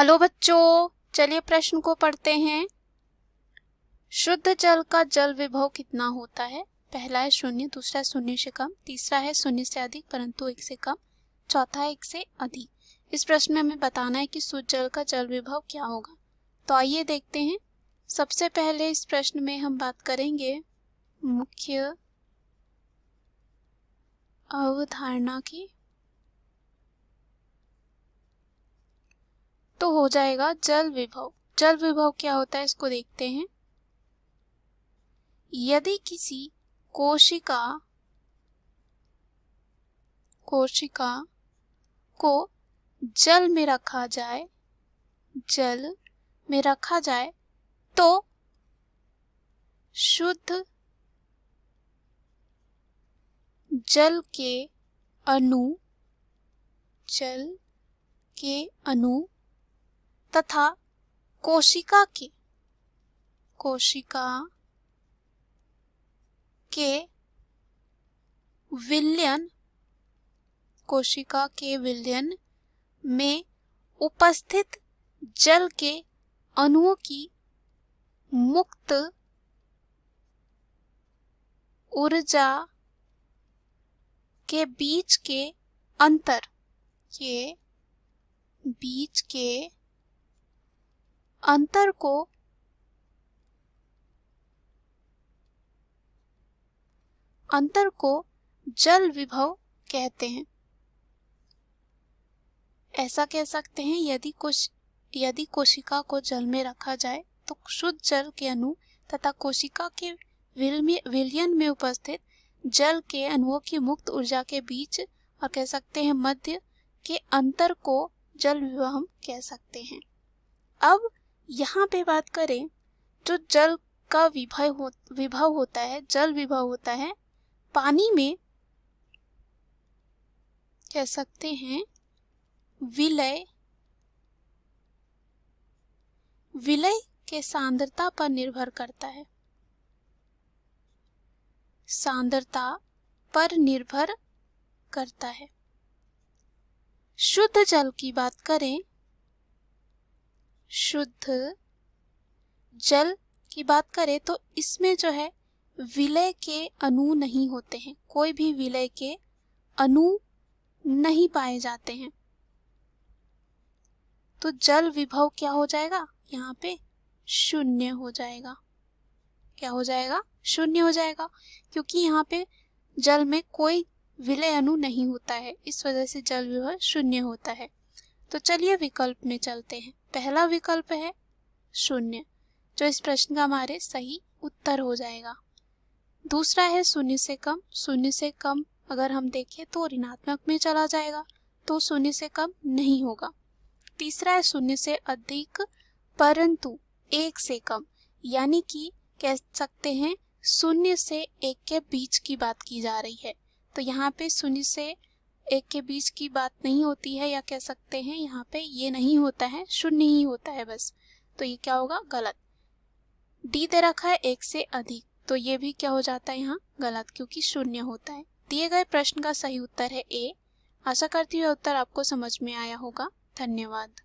Hello बच्चों, चलिए प्रश्न को पढ़ते हैं। शुद्ध जल का जल विभव कितना होता है? पहला है 0, दूसरा है 0 से कम, तीसरा है 0 से अधिक परंतु 1 से कम, चौथा है 1 से अधिक। इस प्रश्न में हमें बताना है कि शुद्ध जल का जल विभव क्या होगा। तो आइए देखते हैं। सबसे पहले इस प्रश्न में हम बात करेंगे मुख्य अवधारणा की। तो हो जाएगा जल विभव। जल विभव क्या होता है इसको देखते हैं। यदि किसी कोशिका को जल में रखा जाए तो शुद्ध जल के अणु तथा कोशिका के विलयन में उपस्थित जल के अणुओं की मुक्त ऊर्जा के बीच के अंतर को जल विभव कहते हैं। ऐसा कह सकते हैं, यदि कोशिका को जल में रखा जाए तो शुद्ध जल के अणु तथा कोशिका के विलयन में उपस्थित जल के अणुओं की मुक्त ऊर्जा के बीच और कह सकते हैं मध्य के अंतर को जल विभव हम कह सकते हैं। अब यहाँ पे बात करें, जो जल का विभव होता है, जल विभव होता है पानी में कह सकते हैं विलय के सांद्रता पर निर्भर करता है। शुद्ध जल की बात करें, तो इसमें जो है विलय के अणु नहीं होते हैं, कोई भी विलय के अणु नहीं पाए जाते हैं। तो जल विभव क्या हो जाएगा? यहाँ पे 0 हो जाएगा। क्या हो जाएगा? 0 हो जाएगा, क्योंकि यहाँ पे जल में कोई विलय अणु नहीं होता है, इस वजह से जल विभव 0 होता है। तो चलिए विकल्प में चलते हैं। पहला विकल्प है 0, जो इस प्रश्न का हमारे सही उत्तर हो जाएगा। दूसरा है 0 से कम। 0 से कम अगर हम देखें तो ऋणात्मक में चला जाएगा, तो 0 से कम नहीं होगा। तीसरा है 0 से अधिक परंतु 1 से कम, यानी कि कह सकते हैं 0 से 1 के बीच की बात की जा रही है। तो यहाँ पे 0 से 1 के बीच की बात नहीं होती है, या कह सकते हैं यहाँ पे ये नहीं होता है, 0 ही होता है बस। तो ये क्या होगा? गलत। डी दे रखा है 1 से अधिक, तो ये भी क्या हो जाता है यहाँ? गलत, क्योंकि 0 होता है। दिए गए प्रश्न का सही उत्तर है ए। आशा करती हूँ उत्तर आपको समझ में आया होगा। धन्यवाद।